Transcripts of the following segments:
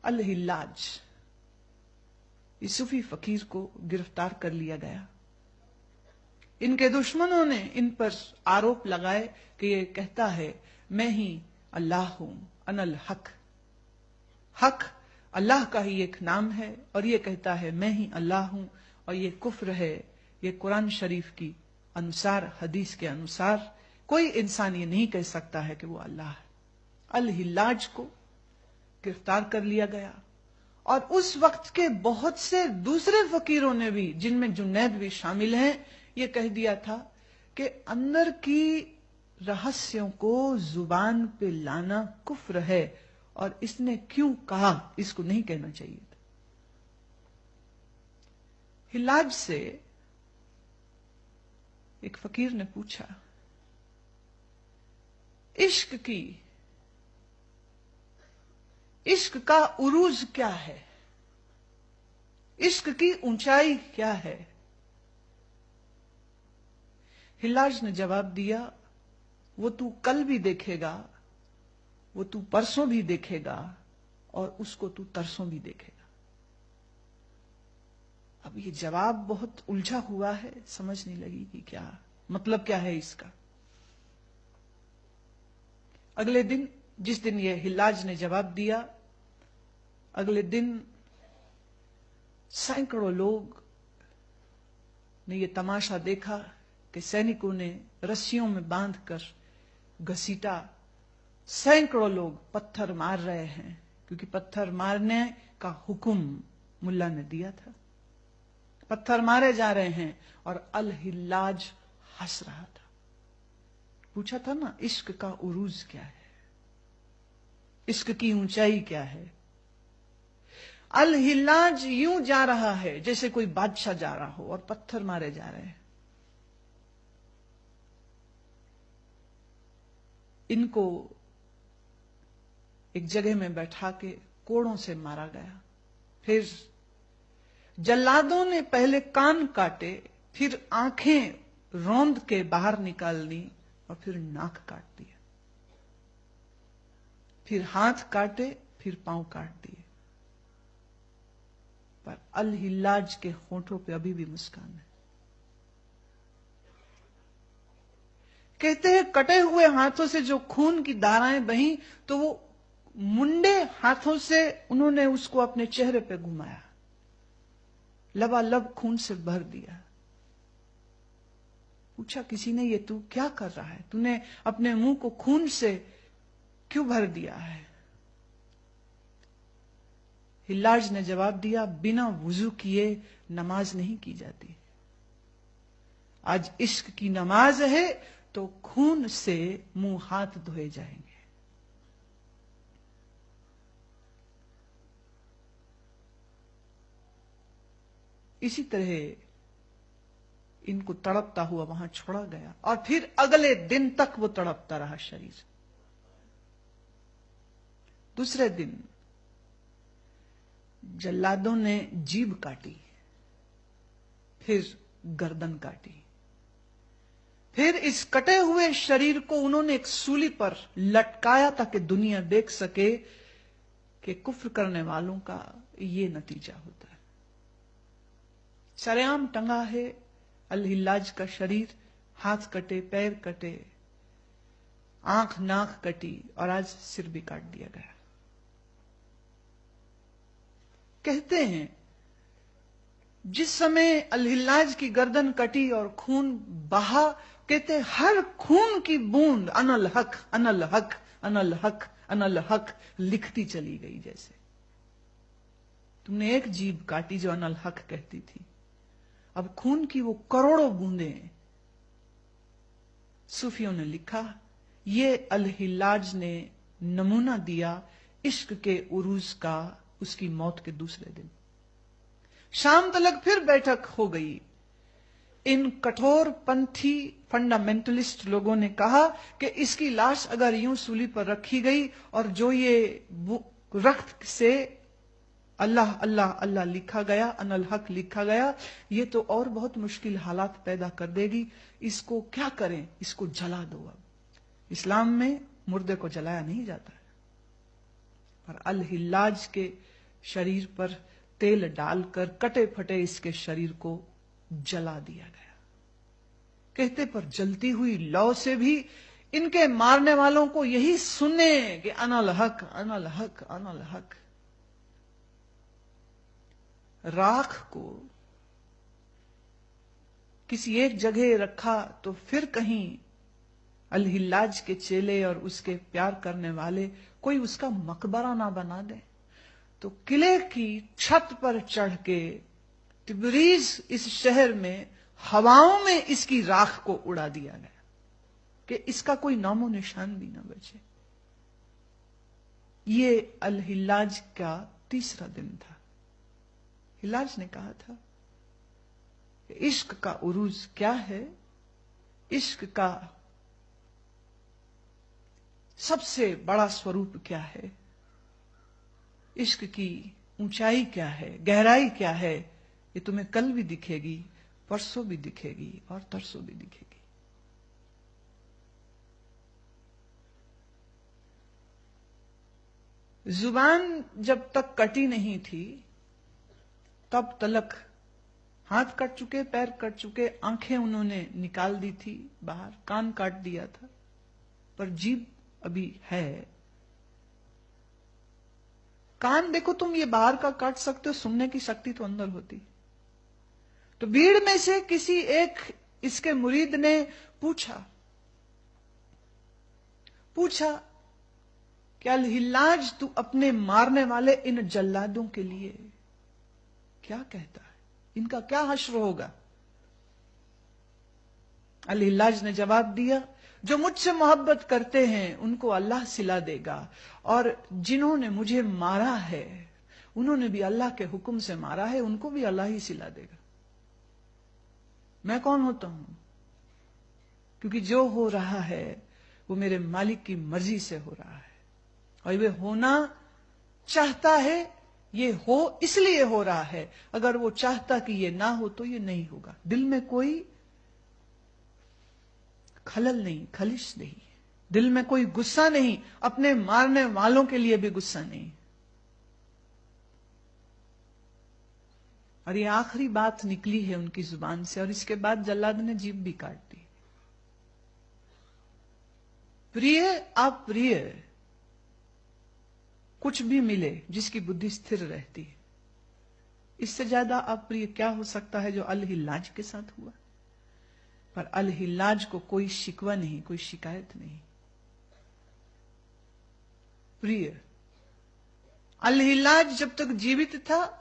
अल-हिल्लाज, इस सूफी फकीर को गिरफ्तार कर लिया गया। इनके दुश्मनों ने इन पर आरोप लगाए कि ये कहता है मैं ही अल्लाह हूं, अनल हक। हक अल्लाह का ही एक नाम है और ये कहता है मैं ही अल्लाह हूं, और ये कुफ्र है। ये कुरान शरीफ की अनुसार, हदीस के अनुसार कोई इंसान ये नहीं कह सकता है कि वो अल्लाह है। अल-हिल्लाज को गिरफ्तार कर लिया गया, और उस वक्त के बहुत से दूसरे फकीरों ने भी, जिनमें जुनैद भी शामिल हैं, ये कह दिया था कि अंदर की रहस्यों को जुबान पे लाना कुफ्र है, और इसने क्यों कहा, इसको नहीं कहना चाहिए था। हिल्लाज से एक फकीर ने पूछा, इश्क का उरूज क्या है, इश्क की ऊंचाई क्या है? हिल्लाज ने जवाब दिया, वो तू कल भी देखेगा, वो तू परसों भी देखेगा, और उसको तू तरसों भी देखेगा। अब ये जवाब बहुत उलझा हुआ है, समझ नहीं लगी कि क्या मतलब क्या है इसका। अगले दिन, जिस दिन ये हिल्लाज ने जवाब दिया, अगले दिन सैकड़ों लोग ने ये तमाशा देखा कि सैनिकों ने रस्सियों में बांधकर घसीटा। सैकड़ों लोग पत्थर मार रहे हैं, क्योंकि पत्थर मारने का हुक्म मुल्ला ने दिया था। पत्थर मारे जा रहे हैं और अल-हिल्लाज हंस रहा था। पूछा था ना, इश्क का उरूज क्या है, इश्क की ऊंचाई क्या है? अल-हिल्लाज यूं जा रहा है जैसे कोई बादशाह जा रहा हो, और पत्थर मारे जा रहे हैं। इनको एक जगह में बैठा के कोड़ों से मारा गया। फिर जल्लादों ने पहले कान काटे, फिर आंखें रौंद के बाहर निकाल दी, और फिर नाक काट दिया, फिर हाथ काटे, फिर पांव काट दिए। पर अल-हिल्लाज के होठों पे अभी भी मुस्कान है। कहते हैं कटे हुए हाथों से जो खून की धाराएं बही, तो वो मुंडे हाथों से उन्होंने उसको अपने चेहरे पे घुमाया, लबालब खून से भर दिया। पूछा किसी ने, ये तू क्या कर रहा है, तूने अपने मुंह को खून से क्यों भर दिया है? हिल्लाज ने जवाब दिया, बिना वुजू किए नमाज नहीं की जाती। आज इश्क की नमाज है तो खून से मुंह हाथ धोए जाएंगे। इसी तरह इनको तड़पता हुआ वहां छोड़ा गया, और फिर अगले दिन तक वो तड़पता रहा शरीर। दूसरे दिन जल्लादों ने जीभ काटी, फिर गर्दन काटी, फिर इस कटे हुए शरीर को उन्होंने एक सूली पर लटकाया ताकि दुनिया देख सके कि कुफ्र करने वालों का ये नतीजा होता है। सरेआम टंगा है अल-हिल्लाज का शरीर, हाथ कटे, पैर कटे, आंख नाक कटी, और आज सिर भी काट दिया गया। कहते हैं जिस समय अल-हिल्लाज की गर्दन कटी और खून बहा, कहते हैं हर खून की बूंद अनल हक, अनल हक, अनल हक, अनल हक लिखती चली गई। जैसे तुमने एक जीभ काटी जो अनल हक कहती थी, अब खून की वो करोड़ों बूंदें। सूफियों ने लिखा, ये अल-हिल्लाज ने नमूना दिया इश्क के उरूज का उसकी मौत के दूसरे दिन। शाम तलक फिर बैठक हो गई। इन कठोर पंथी फंडामेंटलिस्ट लोगों ने कहा कि इसकी लाश अगर यूं सूली पर रखी गई और जो ये रक्त से अल्लाह अल्लाह अल्लाह लिखा गया, अनल हक लिखा गया, ये तो और बहुत मुश्किल हालात पैदा कर देगी। इसको क्या करें, इसको जला दो। अब इस्लाम में मुर्दे को जलाया नहीं जाता है, पर अल-हिल्लाज के शरीर पर तेल डालकर कटे फटे इसके शरीर को जला दिया गया। कहते पर जलती हुई लौ से भी इनके मारने वालों को यही सुने कि अनल हक अनल हक अनल हक। राख को किसी एक जगह रखा तो फिर कहीं अल-हिल्लाज के चेले और उसके प्यार करने वाले कोई उसका मकबरा ना बना दे, तो किले की छत पर चढ़ के तिबरीज इस शहर में हवाओं में इसकी राख को उड़ा दिया गया कि इसका कोई नामो निशान भी ना बचे। ये अल-हिल्लाज का तीसरा दिन था। हिल्लाज ने कहा था कि इश्क का उरूज क्या है, इश्क का सबसे बड़ा स्वरूप क्या है, इश्क की ऊंचाई क्या है, गहराई क्या है, ये तुम्हें कल भी दिखेगी, परसों भी दिखेगी और तरसों भी दिखेगी। जुबान जब तक कटी नहीं थी तब तलक हाथ कट चुके, पैर कट चुके, आंखें उन्होंने निकाल दी थी बाहर, कान काट दिया था, पर जीभ अभी है। कान देखो तुम ये बाहर का काट सकते हो, सुनने की शक्ति तो अंदर होती। तो भीड़ में से किसी एक इसके मुरीद ने पूछा कि अल-हिल्लाज तू अपने मारने वाले इन जल्लादों के लिए क्या कहता है, इनका क्या हश्र होगा? अल-हिल्लाज ने जवाब दिया, जो मुझसे मोहब्बत करते हैं उनको अल्लाह सिला देगा, और जिन्होंने मुझे मारा है उन्होंने भी अल्लाह के हुक्म से मारा है, उनको भी अल्लाह ही सिला देगा। मैं कौन होता हूं? क्योंकि जो हो रहा है वो मेरे मालिक की मर्जी से हो रहा है, और वे होना चाहता है, ये हो इसलिए हो रहा है। अगर वो चाहता कि ये ना हो तो ये नहीं होगा। दिल में कोई खलल नहीं, खलिश नहीं, दिल में कोई गुस्सा नहीं, अपने मारने वालों के लिए भी गुस्सा नहीं। और ये आखिरी बात निकली है उनकी जुबान से, और इसके बाद जल्लाद ने जीभ भी काट दी। प्रिय अप्रिय कुछ भी मिले जिसकी बुद्धि स्थिर रहती है, इससे ज्यादा अप्रिय क्या हो सकता है जो अल-हिल्लाज के साथ हुआ? पर अल-हिल्लाज को कोई शिकवा नहीं, कोई शिकायत नहीं। प्रिय अल-हिल्लाज जब तक जीवित था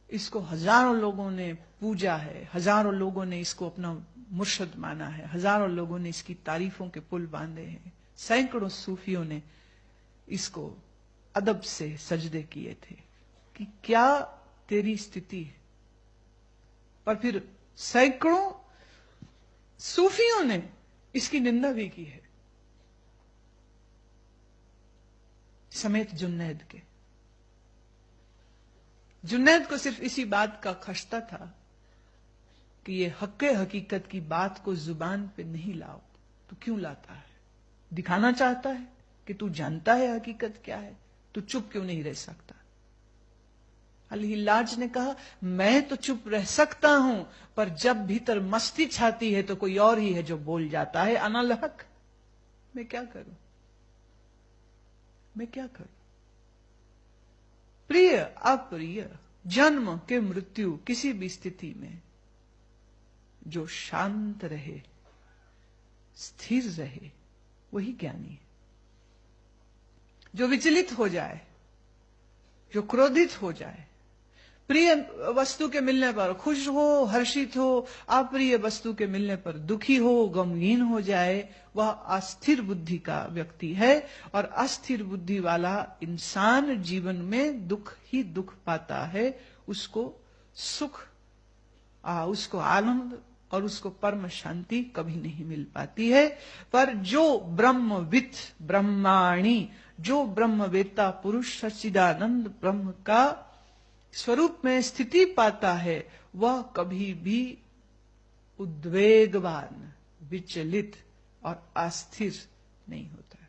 इसको हजारों लोगों ने पूजा है, हजारों लोगों ने इसको अपना मुर्शद माना है, हजारों लोगों ने इसकी तारीफों के पुल बांधे हैं, सैकड़ों सूफियों ने इसको अदब से सजदे किए थे कि क्या तेरी स्थिति है। पर फिर सैकड़ों सूफियों ने इसकी निंदा भी की है, समेत जुन्नैद के। जुन्नैद को सिर्फ इसी बात का खशता था कि ये हक्के हकीकत की बात को जुबान पे नहीं लाओ। तो क्यों लाता है? दिखाना चाहता है कि तू जानता है हकीकत क्या है, तू चुप क्यों नहीं रह सकता? अल-हिल्लाज ने कहा, मैं तो चुप रह सकता हूं, पर जब भीतर मस्ती छाती है तो कोई और ही है जो बोल जाता है अनल हक। मैं क्या करूं, मैं क्या करूं? प्रिय अप्रिय, जन्म के मृत्यु, किसी भी स्थिति में जो शांत रहे, स्थिर रहे, वही ज्ञानी है। जो विचलित हो जाए, जो क्रोधित हो जाए, प्रिय वस्तु के मिलने पर खुश हो, हर्षित हो, अप्रिय वस्तु के मिलने पर दुखी हो, गमगीन हो जाए, वह अस्थिर बुद्धि का व्यक्ति है। और अस्थिर बुद्धि वाला इंसान जीवन में दुख ही दुख पाता है, उसको सुख, उसको आनंद और उसको परम शांति कभी नहीं मिल पाती है। पर जो ब्रह्मविद, ब्रह्माणी, जो ब्रह्मवेत्ता पुरुष सच्चिदानंद ब्रह्म का स्वरूप में स्थिति पाता है, वह कभी भी उद्वेगवान, विचलित और अस्थिर नहीं होता है।